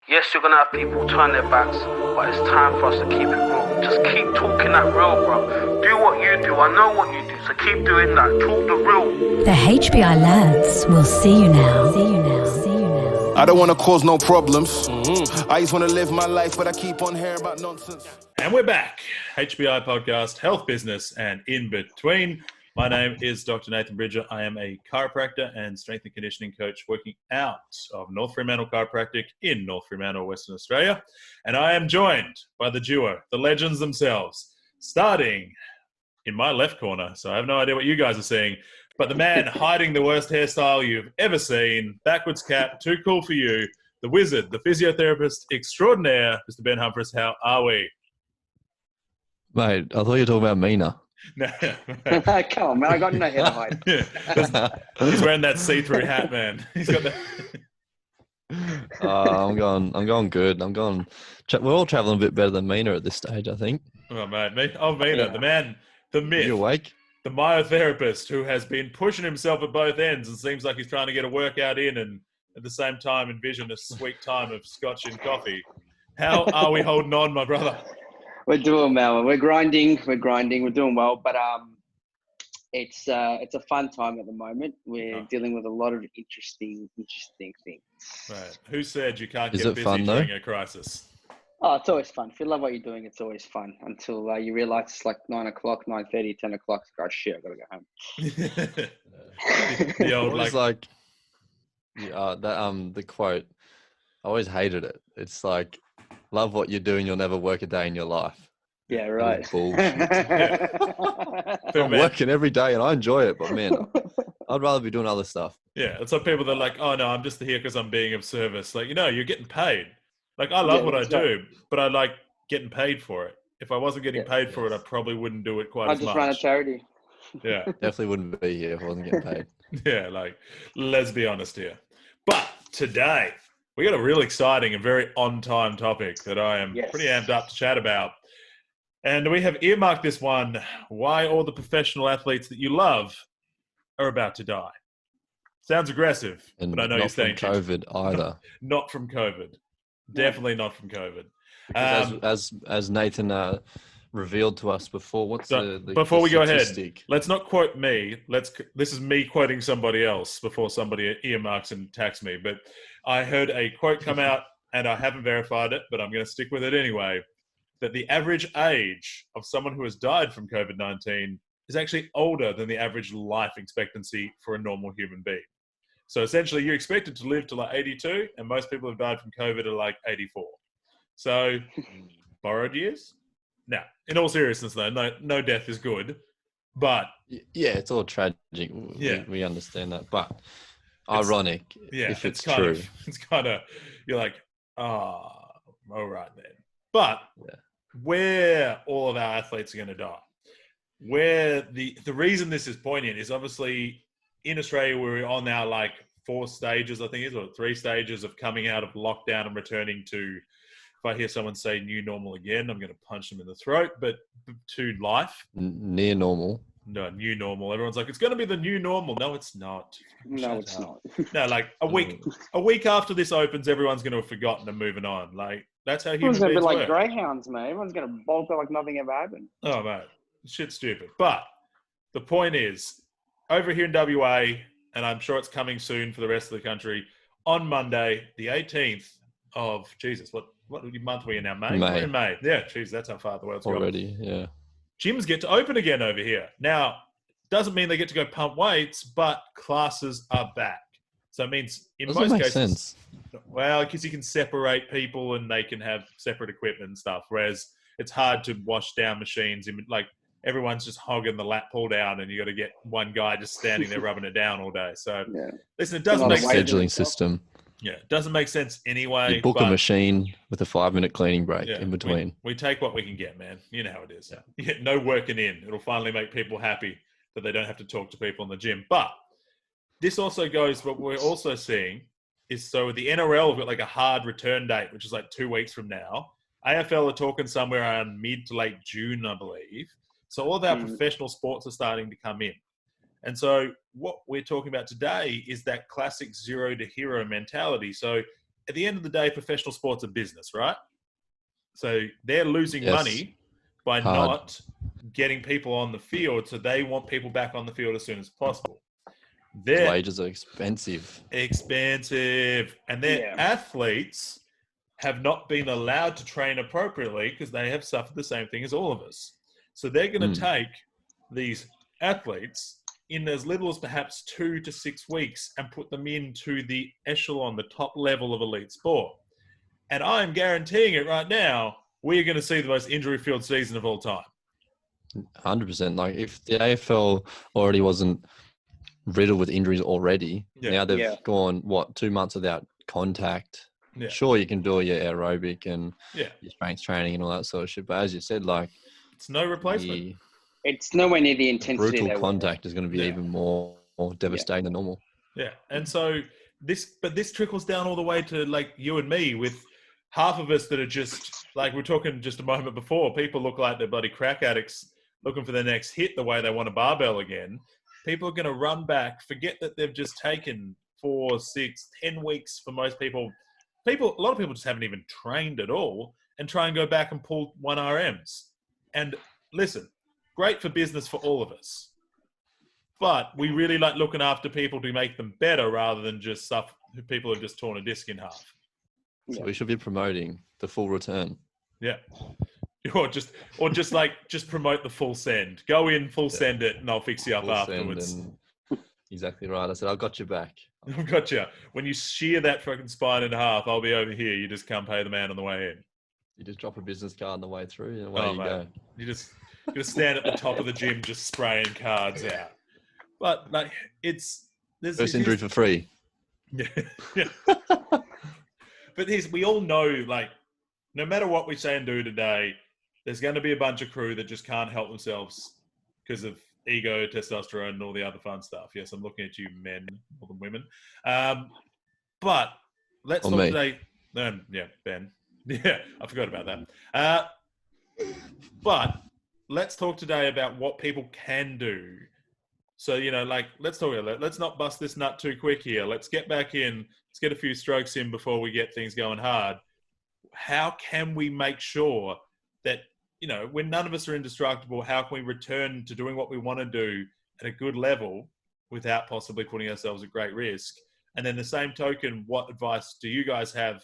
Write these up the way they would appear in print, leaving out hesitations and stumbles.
Yes, you're gonna have people turn their backs, but it's time for us to keep it real. Just keep talking that real, bro. Do what you do. I know what you do, so keep doing that. Talk the real. The HBI lads will see you now. See you now. See you now. I don't want to cause no problems. I just want to live my life, but I keep on hearing about nonsense. And we're back. HBI Podcast, health, business, and in between. My name is Dr. Nathan Bridger. I am a chiropractor and strength and conditioning coach working out of North Fremantle Chiropractic in North Fremantle, Western Australia. And I am joined by the duo, the legends themselves, starting in my left corner. So I have no idea what you guys are seeing, but the man hiding the worst hairstyle you've ever seen, backwards cap, too cool for you, the wizard, the physiotherapist extraordinaire, Mr. Ben Humphries. How are we? Mate, I thought you were talking about Mina. No, come on, man! I got no hair to hide. Yeah, he's wearing that see-through hat, man. He's got that. I'm going good. We're all traveling a bit better than Mina at this stage, I think. Oh, mate. Mina, the man, the myth. You awake? The myotherapist who has been pushing himself at both ends and seems like he's trying to get a workout in and at the same time envision a sweet time of scotch and coffee. How are we holding on, my brother? We're doing well. We're grinding. We're doing well. But it's a fun time at the moment. We're dealing with a lot of interesting things. Right. Who said you can't Is get it busy fun, during though? a crisis? Oh, it's always fun. If you love what you're doing, it's always fun until you realize it's like 9 o'clock, 9:30, 10 o'clock. It's like, oh, shit, I got to go home. The old, the quote. I always hated it. It's like, love what you're doing, you'll never work a day in your life. Yeah, right. Bullshit. Phil, I'm man. working every day and I enjoy it, but man, I'd rather be doing other stuff. Yeah, it's like people that are like, oh, no, I'm just here because I'm being of service. Like, you're getting paid. Like, I love what I do, but I like getting paid for it. If I wasn't getting paid for it, I probably wouldn't do it quite as much. I just run a charity. Yeah. Definitely wouldn't be here if I wasn't getting paid. Yeah, like, let's be honest here. But today, we got a real exciting and very on-time topic that I am pretty amped up to chat about. And we have earmarked this one, why all the professional athletes that you love are about to die. Sounds aggressive, And but I know you're saying not from COVID either. Not from COVID. Definitely not from COVID. Because as Nathan revealed to us before, what's the before we go ahead, statistic? let's not quote me. This is me quoting somebody else before somebody earmarks and attacks me. But I heard a quote come out, and I haven't verified it, but I'm going to stick with it anyway, that the average age of someone who has died from COVID-19 is actually older than the average life expectancy for a normal human being. So essentially, you're expected to live to like 82, and most people who have died from COVID are like 84. So, borrowed years? Now, in all seriousness, though, no death is good, but Yeah, it's all tragic. Yeah. We understand that, but ironic if it's kind true. It's kind of, you're like, all right then. But where all of our athletes are going to die, where the reason this is poignant is obviously in Australia, we're on now like 4 stages, I think it is, or 3 stages of coming out of lockdown and returning to, if I hear someone say new normal again, I'm going to punch them in the throat, but to life. Near normal. No, new normal. Everyone's like, it's going to be the new normal. No, it's not. No, it's not. No, like a week after this opens, everyone's going to have forgotten and moving on. Like, that's how human Everyone's going to beings be like work. greyhounds, man. Everyone's going to bolt out like nothing ever happened. Oh, mate. Shit's stupid. But the point is, over here in WA, and I'm sure it's coming soon for the rest of the country, on Monday, the 18th of, Jesus, what month are we in now? May? May. We're in May. Yeah, geez, that's how far the world's gone. Already, yeah. Gyms get to open again over here. Now, doesn't mean they get to go pump weights, but classes are back. So it means in Doesn't most make cases, sense. well, because you can separate people and they can have separate equipment and stuff. Whereas it's hard to wash down machines. Like everyone's just hogging the lap pull down, and you got to get one guy just standing there rubbing it down all day. So listen, it doesn't make sense. Scheduling system. Yeah, it doesn't make sense anyway. You book a machine with a 5-minute cleaning break in between. We take what we can get, man. You know how it is. Yeah, no working in. It'll finally make people happy that they don't have to talk to people in the gym. But this also goes, what we're also seeing is, so the NRL have got like a hard return date, which is like 2 weeks from now. AFL are talking somewhere around mid to late June, I believe. So all of our professional sports are starting to come in. And so what we're talking about today is that classic zero to hero mentality. So at the end of the day, professional sports are business, right? So they're losing Yes. money by Hard. not getting people on the field. So they want people back on the field as soon as possible. Their Wages are expensive. and their Yeah. athletes have not been allowed to train appropriately because they have suffered the same thing as all of us. So they're going to take these athletes in as little as perhaps 2 to 6 weeks and put them into the echelon, the top level of elite sport. And I'm guaranteeing it right now, we're going to see the most injury-filled season of all time. 100%. Like if the AFL already wasn't riddled with injuries already, now they've gone, 2 months without contact. Yeah. Sure, you can do your aerobic and Yeah. your strength training and all that sort of shit. But as you said, like It's no replacement. It's nowhere near the intensity. brutal they were. contact is going to be even more devastating than normal. Yeah. And so this trickles down all the way to like you and me, with half of us that are just like, we were talking just a moment before, people look like they're bloody crack addicts looking for their next hit the way they want a barbell again. People are going to run back, forget that they've just taken 4, 6, 10 weeks for most people. A lot of people just haven't even trained at all and try and go back and pull 1RMs. And listen, great for business for all of us. But we really like looking after people to make them better rather than just people who've just torn a disc in half. So we should be promoting the full return. Yeah. Or just promote the full send. Go in, full send it, and I'll fix you up Full afterwards. send and- exactly right. I said, I've got your back. I've got you. When you shear that fucking spine in half, I'll be over here. You just come pay the man on the way in. You just drop a business card on the way through and away you go. You just stand at the top of the gym just spraying cards out. But like First injury for free. Yeah. But we all know, like, no matter what we say and do today, there's going to be a bunch of crew that just can't help themselves because of ego, testosterone, and all the other fun stuff. Yes, I'm looking at you, men more than women. But let's talk today. Yeah, Ben. Yeah, I forgot about that. But let's talk today about what people can do. So, let's talk about that. Let's not bust this nut too quick here. Let's get back in. Let's get a few strokes in before we get things going hard. How can we make sure that, when none of us are indestructible, how can we return to doing what we want to do at a good level without possibly putting ourselves at great risk? And then the same token, what advice do you guys have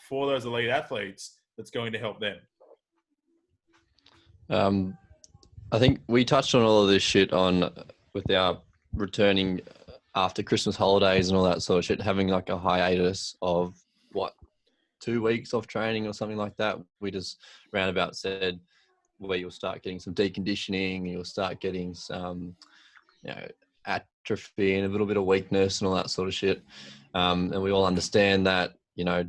for those elite athletes that's going to help them? I think we touched on all of this shit with our returning after Christmas holidays and all that sort of shit, having like a hiatus of 2 weeks off training or something like that. We just roundabout said where you'll start getting some deconditioning, you'll start getting some, atrophy and a little bit of weakness and all that sort of shit. And we all understand that,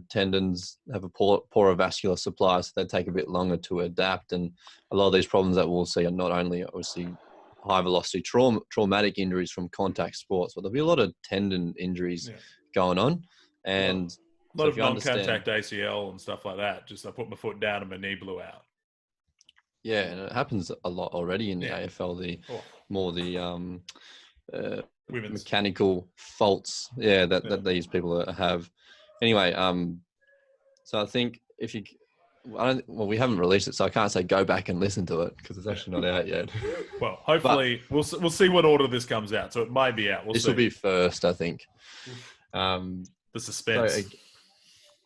tendons have a poorer vascular supply, so they take a bit longer to adapt. And a lot of these problems that we'll see are not only obviously high velocity traumatic injuries from contact sports, but there'll be a lot of tendon injuries going on. And a lot of non-contact ACL and stuff like that. Just I put my foot down and my knee blew out. Yeah, and it happens a lot already in the AFL. The mechanical faults, that these people have. Anyway, so I think we haven't released it, so I can't say go back and listen to it because it's actually not out yet. Well, hopefully we'll see what order this comes out. So it might be out. This will be first, I think. The suspense.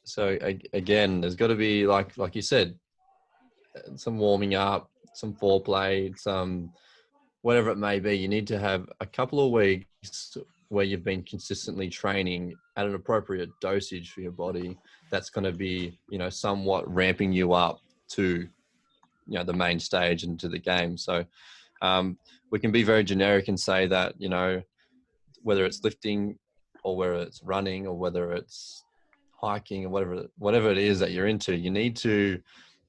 So again, there's got to be like you said, some warming up, some foreplay, some whatever it may be. You need to have a couple of weeks where you've been consistently training at an appropriate dosage for your body. That's going to be, somewhat ramping you up to, the main stage and to the game. So we can be very generic and say that, whether it's lifting or whether it's running or whether it's hiking or whatever it is that you're into, you need to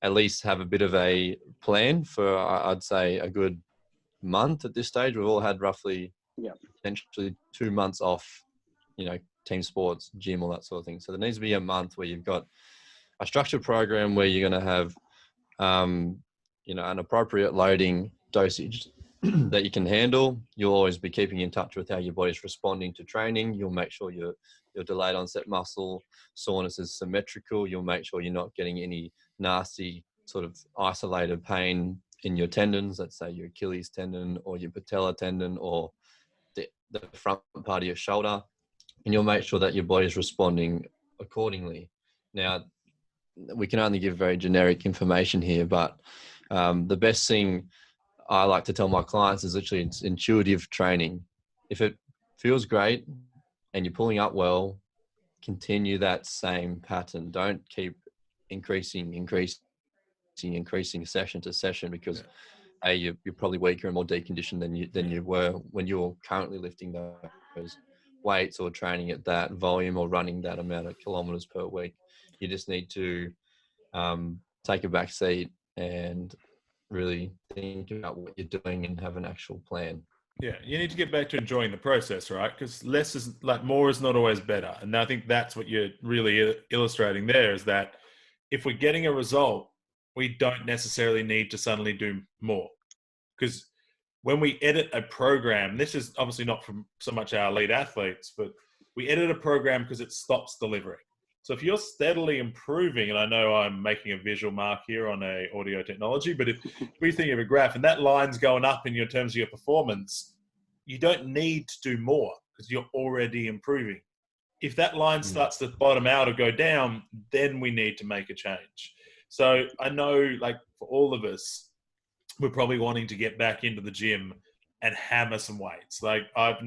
at least have a bit of a plan for, I'd say, a good month at this stage. We've all had roughly potentially 2 months off, team sports, gym, all that sort of thing. So there needs to be a month where you've got a structured program where you're going to have, an appropriate loading dosage that you can handle. You'll always be keeping in touch with how your body's responding to training. You'll make sure you're your delayed onset muscle soreness is symmetrical. You'll make sure you're not getting any nasty sort of isolated pain in your tendons, let's say your Achilles tendon or your patella tendon or the front part of your shoulder, and you'll make sure that your body is responding accordingly. Now, we can only give very generic information here, but the best thing I like to tell my clients is literally it's intuitive training. If it feels great and you're pulling up well, continue that same pattern. Don't keep increasing session to session, because you're probably weaker and more deconditioned than you were when you were currently lifting those weights or training at that volume or running that amount of kilometers per week. You just need to take a back seat and really think about what you're doing and have an actual plan. Yeah, you need to get back to enjoying the process, right? Because more is not always better. And I think that's what you're really illustrating there, is that if we're getting a result, we don't necessarily need to suddenly do more. Because when we edit a program, this is obviously not from so much our elite athletes, but we edit a program because it stops delivering. So if you're steadily improving, and I know I'm making a visual mark here on a audio technology, but if we think of a graph and that line's going up in your terms of your performance, you don't need to do more because you're already improving. If that line starts to bottom out or go down, then we need to make a change. So I know, like, for all of us, we're probably wanting to get back into the gym and hammer some weights. Like I've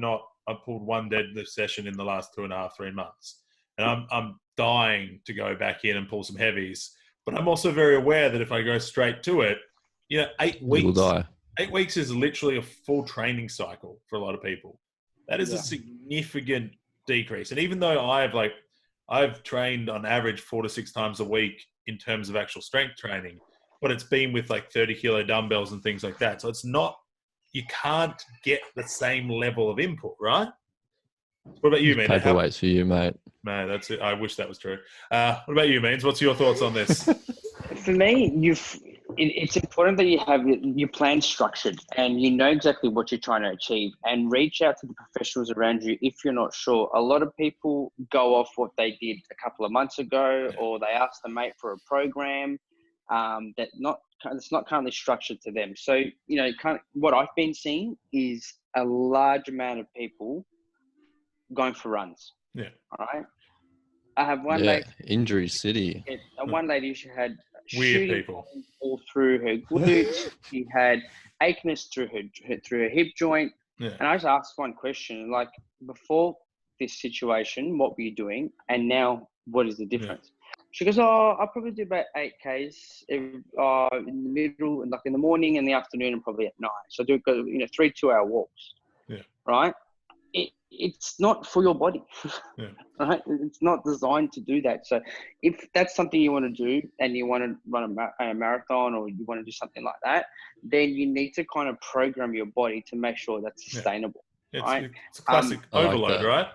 pulled one deadlift session in the last 2.5, 3 months. And I'm dying to go back in and pull some heavies. But I'm also very aware that if I go straight to it, 8 weeks. You'll die. 8 weeks is literally a full training cycle for a lot of people. That is a significant decrease. And even though I've trained on average 4 to 6 times a week in terms of actual strength training, but it's been with like 30 kilo dumbbells and things like that. So it's not, you can't get the same level of input, right? What about you, man? Paperweights for you, mate. Man, that's it. I wish that was true. What about you, Means? What's your thoughts on this? For me, it's important that you have your plan structured and you know exactly what you're trying to achieve, and reach out to the professionals around you if you're not sure. A lot of people go off what they did a couple of months ago, or they asked a mate for a program that's not currently structured to them. So, what I've been seeing is a large amount of people going for runs. Yeah. All right. I have one lady. Injury city. One lady, she had weird people all through her glutes. She had achenes through her hip joint. Yeah. And I just asked one question, like, before this situation, what were you doing? And now, what is the difference? Yeah. She goes, I'll probably do about 8Ks in the middle, like in the morning and the afternoon, and probably at night. So I do 3 2-hour walks. Yeah. Right. It's not for your body, right? It's not designed to do that. So if that's something you want to do and you want to run a marathon, or you want to do something like that, then you need to kind of program your body to make sure that's sustainable. Right? It's a classic overload, right?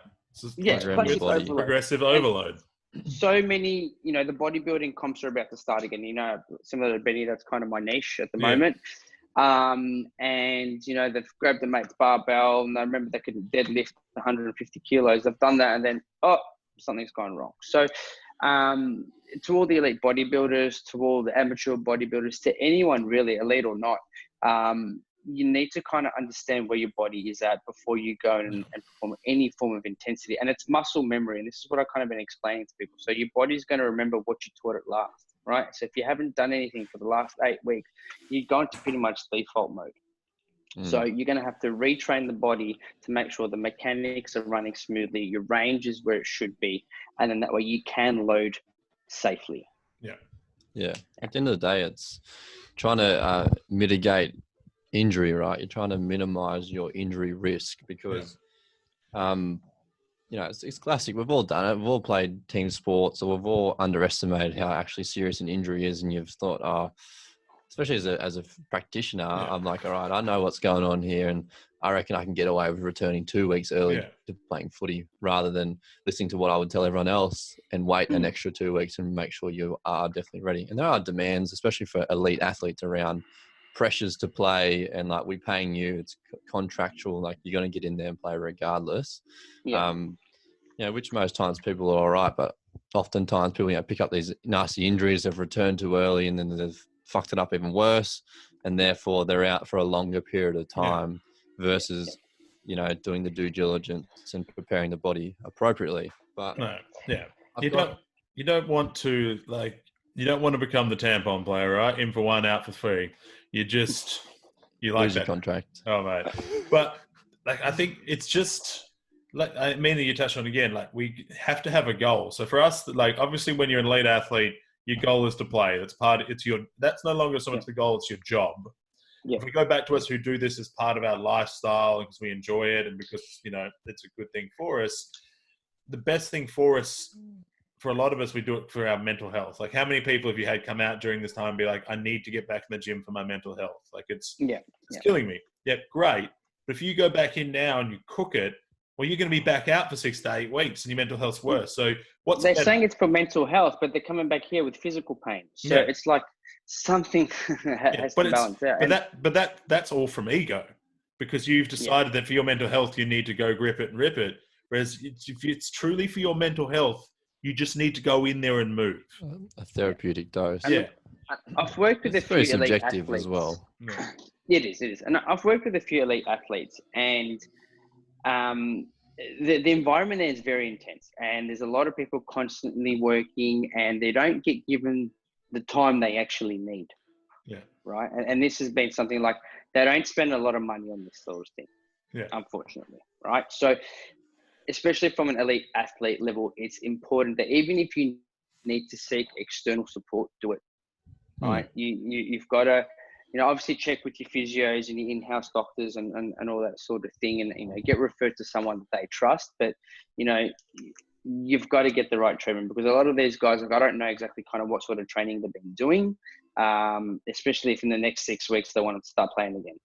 Progressive overload. So many, the bodybuilding comps are about to start again. Similar to Benny, that's kind of my niche at the moment. And they've grabbed the mate's barbell, and I remember they could deadlift 150 kilos. They've done that, and then something's gone wrong. So to all the elite bodybuilders, to all the amateur bodybuilders, to anyone really, elite or not, you need to kind of understand where your body is at before you go and perform any form of intensity. And it's muscle memory, and this is what I've kind of been explaining to people. So your body's going to remember what you taught it last. Right. So if you haven't done anything for the last 8 weeks, you're going to pretty much default mode. So you're going to have to retrain the body to make sure the mechanics are running smoothly. Your range is where it should be. And then that way you can load safely. Yeah. Yeah. At the end of the day, it's trying to mitigate injury, right? You're trying to minimize your injury risk, because, it's classic. We've all done it. We've all played team sports, or we've all underestimated how actually serious an injury is. And you've thought, especially as a practitioner, I'm like, all right, I know what's going on here, and I reckon I can get away with returning 2 weeks early to playing footy, rather than listening to what I would tell everyone else and wait an extra 2 weeks and make sure you are definitely ready. And there are demands, especially for elite athletes, around pressures to play, and like, we're paying you, it's contractual, like you're going to get in there and play regardless. Yeah, which most times people are all right, but oftentimes people pick up these nasty injuries, they've returned too early, and then they've fucked it up even worse, and therefore they're out for a longer period of time versus doing the due diligence and preparing the body appropriately. But No, yeah, you don't want to become the tampon player, right? In for one, out for three. You like lose that your contract. Oh, mate. But I think it's just I mean that you touched on again. We have to have a goal. So for us, obviously, when you're an elite athlete, your goal is to play. That's no longer so much the goal; it's your job. Yeah. If we go back to us who do this as part of our lifestyle because we enjoy it and because it's a good thing for us, the best thing for us, for a lot of us, we do it for our mental health. How many people have you had come out during this time and be like, I need to get back in the gym for my mental health? It's killing me. Yeah, great. But if you go back in now and you cook it, well, you're going to be back out for 6 to 8 weeks and your mental health's worse. So they're saying it's for mental health, but they're coming back here with physical pain. So it's like something has to balance out. But that's all from ego, because you've decided that for your mental health, you need to go grip it and rip it. Whereas if it's truly for your mental health, you just need to go in there and move. A therapeutic dose. Yeah. I've worked with a few elite athletes. Very subjective as well. Yeah. It is. And I've worked with a few elite athletes, and the environment there is very intense, and there's a lot of people constantly working, and they don't get given the time they actually need. Yeah. Right. And this has been something they don't spend a lot of money on this sort of thing. Yeah. Unfortunately. Right. So especially from an elite athlete level, it's important that even if you need to seek external support, do it. Right. You've got to, obviously check with your physios and your in-house doctors and all that sort of thing, and get referred to someone that they trust. But you've got to get the right treatment, because a lot of these guys, I don't know exactly kind of what sort of training they've been doing, especially if in the next 6 weeks they want to start playing again.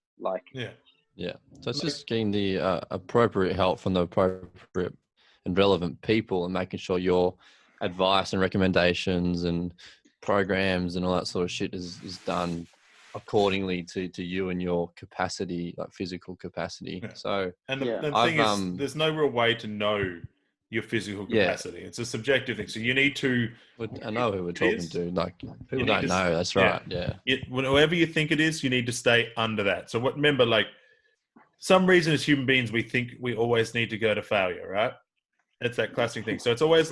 Yeah. So it's just getting the appropriate help from the appropriate and relevant people, and making sure your advice and recommendations and programs and all that sort of shit is done accordingly to you and your capacity, physical capacity. Yeah. So, and the thing is, there's no real way to know your physical capacity. It's a subjective thing. So you need to. I know who we're talking to. People don't know. That's right. Yeah. Whatever you think it is, you need to stay under that. So remember, some reason as human beings, we think we always need to go to failure, right? It's that classic thing. So it's always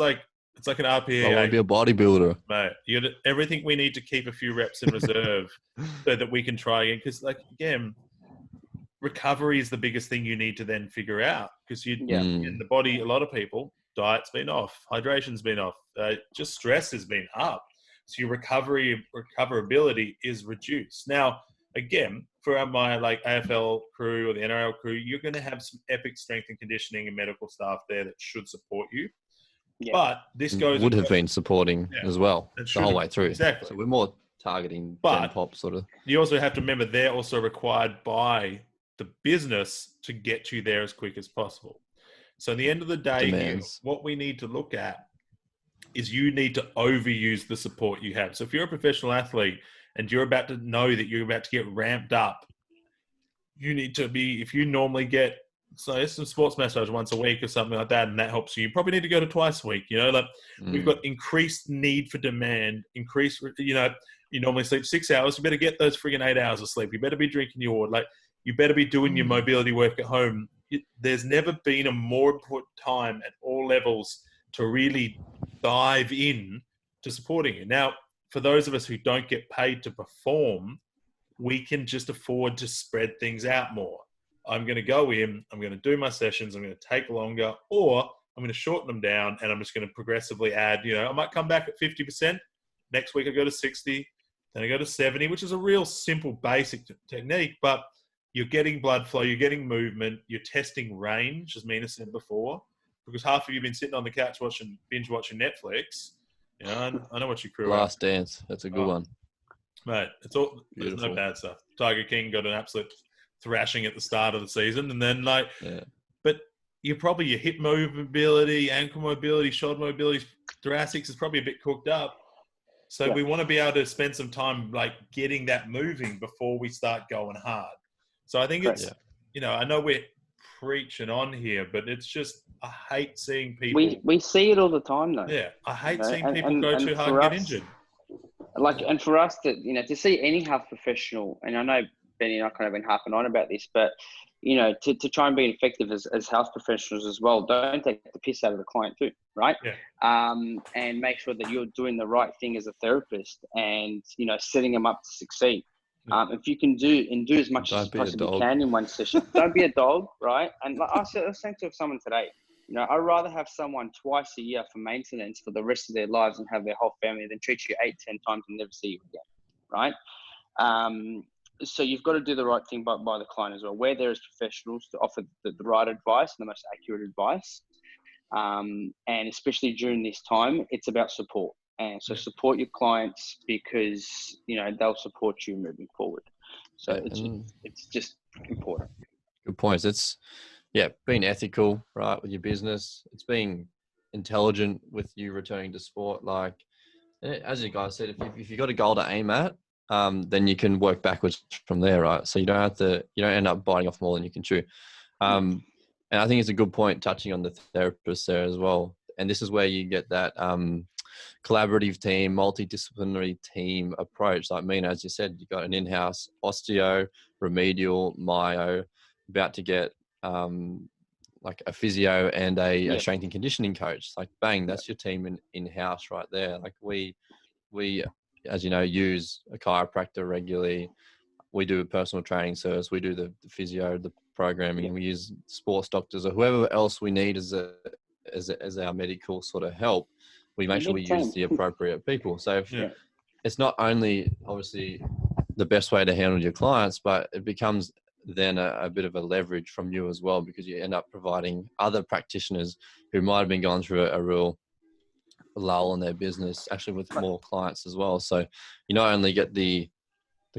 it's like an RPE. I want to be a bodybuilder. Mate, everything we need to keep a few reps in reserve so that we can try again. Because, again, recovery is the biggest thing you need to then figure out. Because in the body, a lot of people, diet's been off, hydration's been off, just stress has been up. So your recoverability is reduced. Now, again, for my AFL crew or the NRL crew, you're going to have some epic strength and conditioning and medical staff there that should support you. Yeah. But this would have been supporting as well the whole way through. Exactly. So we're more targeting Gen Pop sort of. You also have to remember they're also required by the business to get you there as quick as possible. So at the end of the day, what we need to look at is you need to overuse the support you have. So if you're a professional athlete and you're about to know that you're about to get ramped up, you need to be, if you normally get some sports massage once a week or something like that, and that helps you probably need to go to twice a week. We've got increased need for demand, you normally sleep 6 hours, you better get those friggin' 8 hours of sleep. You better be drinking your water. You better be doing your mobility work at home. There's never been a more important time at all levels to really dive in to supporting it. Now, for those of us who don't get paid to perform, we can just afford to spread things out more. I'm going to go in, I'm going to do my sessions, I'm going to take longer, or I'm going to shorten them down and I'm just going to progressively add, I might come back at 50%. Next week I go to 60, then I go to 70, which is a real simple, basic technique, but you're getting blood flow, you're getting movement, you're testing range, as Mina said before, because half of you have been sitting on the couch binge watching Netflix. I know what your crew Last Dance, that's a good one. Mate, there's no bad stuff. Tiger King got an absolute thrashing at the start of the season, and then but your hip mobility, ankle mobility, shoulder mobility, thoracics is probably a bit cooked up. So we want to be able to spend some time getting that moving before we start going hard. So I think it's, I know we're preaching on here, but it's just, I hate seeing people. We see it all the time, though. Yeah, I hate You know, seeing people go too hard and get injured. And for us to see any health professional, and I know Benny and I kind of been harping on about this, but to try and be effective as health professionals as well, don't take the piss out of the client too, right? Yeah. And make sure that you're doing the right thing as a therapist, and setting them up to succeed. Yeah. If you can do as much as you possibly can in one session, don't be a dog, right? And like I was saying to someone today, I'd rather have someone twice a year for maintenance for the rest of their lives and have their whole family than treat you 8-10 times and never see you again, right? So you've got to do the right thing by the client as well. We're there as professionals to offer the right advice and the most accurate advice. And especially during this time, it's about support. And so support your clients, because, they'll support you moving forward. So it's just important. Good points. It's, being ethical, right, with your business. It's being intelligent with you returning to sport. Like, as you guys said, if you've got a goal to aim at, then you can work backwards from there, right? So you don't end up biting off more than you can chew. And I think it's a good point touching on the therapist there as well. And this is where you get that collaborative team, multidisciplinary team approach. Like Mina, as you said, you've got an in-house osteo, remedial, myo, about to get like a physio and a strength and conditioning coach. Like, bang, that's your team in-house right there. Like we, as you know, use a chiropractor regularly. We do a personal training service. We do the physio, the programming. We use sports doctors or whoever else we need as our medical sort of help. We make sure we use the appropriate people. So it's not only obviously the best way to handle your clients, but it becomes then a bit of a leverage from you as well, because you end up providing other practitioners who might have been going through a real lull in their business, actually with more clients as well. So you not only get the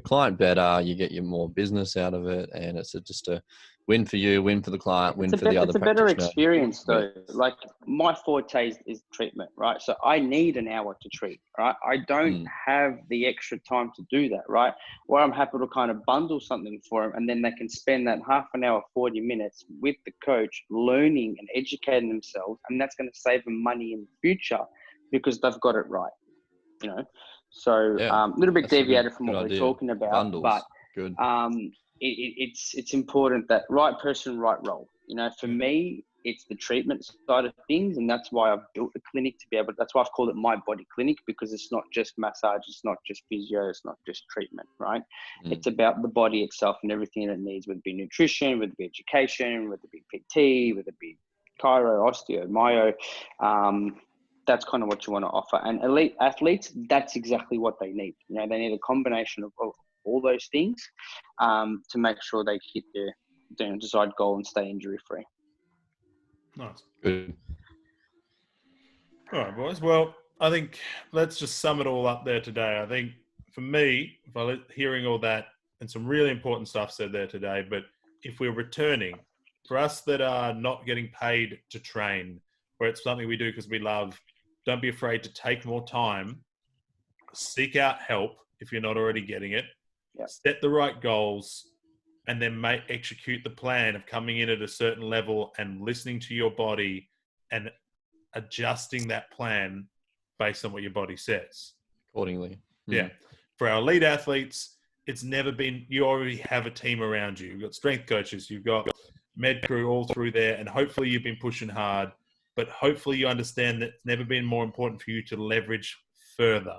client better, you get your more business out of it, and it's just a win for you, win for the client, win for the other practitioner. It's a better experience though. Like, my forte is treatment, right? So I need an hour to treat, right? I don't have the extra time to do that, right? Or I'm happy to kind of bundle something for them, and then they can spend that half an hour, 40 minutes with the coach, learning and educating themselves, and that's going to save them money in the future because they've got it right, So a little bit deviated from what we're talking about, bundles. But good. It's important that right person, right role. For me, it's the treatment side of things, and that's why I've built the clinic to be able. That's why I've called it my body clinic, because it's not just massage, it's not just physio, it's not just treatment, right? It's about the body itself and everything it needs, whether it be nutrition, whether it be education, whether it be PT, whether it be chiro, osteo, myo. That's kind of what you want to offer. And elite athletes, that's exactly what they need. They need a combination of all those things to make sure they hit their desired goal and stay injury free. Nice. Good. All right, boys. Well, I think let's just sum it all up there today. I think for me, hearing all that and some really important stuff said there today, but if we're returning, for us that are not getting paid to train, where it's something we do because we love, don't be afraid to take more time, seek out help if you're not already getting it, set the right goals, and then execute the plan of coming in at a certain level and listening to your body and adjusting that plan based on what your body says. Accordingly. Yeah. For our elite athletes, it's never been, you already have a team around you. You've got strength coaches, you've got med crew all through there, and hopefully you've been pushing hard. But hopefully you understand that it's never been more important for you to leverage further.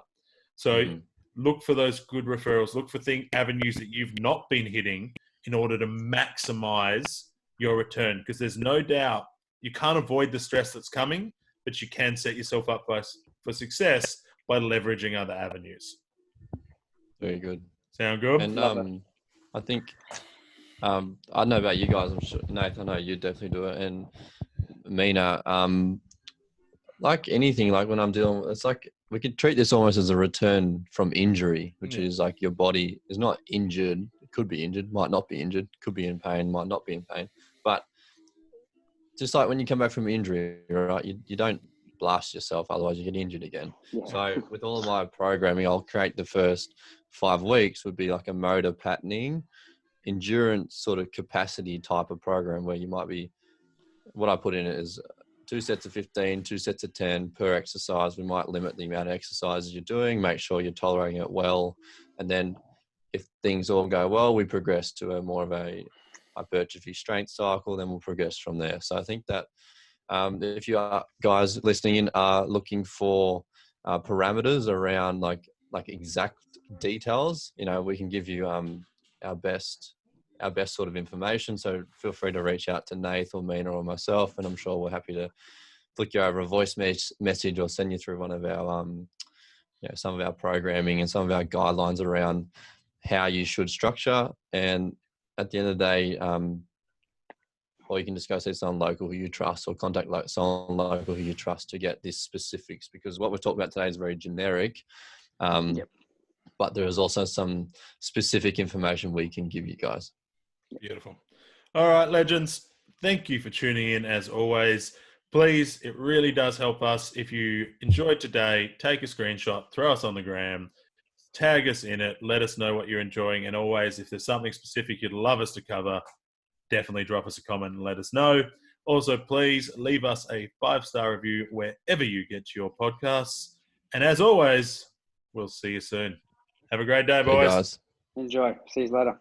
So look for those good referrals. Look for avenues that you've not been hitting in order to maximize your return. Because there's no doubt you can't avoid the stress that's coming, but you can set yourself up for success by leveraging other avenues. Very good. Sound good? And I think, I don't know about you guys. I'm sure, Nathan, I know you definitely do it. And Mina, like anything, like when I'm dealing, it's like we could treat this almost as a return from injury, which is like your body is not injured. It could be injured, might not be injured, could be in pain, might not be in pain. But just like when you come back from injury, right, you don't blast yourself, otherwise you get injured again. Yeah. So with all of my programming, I'll create the first 5 weeks would be like a motor patterning endurance sort of capacity type of program where you might be, what I put in it is 2 sets of 15, 2 sets of 10 per exercise. We might limit the amount of exercises you're doing, make sure you're tolerating it well. And then if things all go well, we progress to a more of a hypertrophy strength cycle, then we'll progress from there. So I think that if you are guys listening in are looking for parameters around like exact details, we can give you our best sort of information. So feel free to reach out to Nath or Mina or myself, and I'm sure we're happy to flick you over a voice message or send you through one of our some of our programming and some of our guidelines around how you should structure. And at the end of the day, or you can just go see someone local who you trust, or contact someone local who you trust to get these specifics, because what we're talking about today is very generic. But there is also some specific information we can give you guys. Beautiful. All right, legends. Thank you for tuning in as always. Please, it really does help us. If you enjoyed today, take a screenshot, throw us on the gram, tag us in it, let us know what you're enjoying. And always, if there's something specific you'd love us to cover, definitely drop us a comment and let us know. Also, please leave us a 5-star review wherever you get your podcasts. And as always, we'll see you soon. Have a great day, boys. Hey guys. Enjoy. See you later.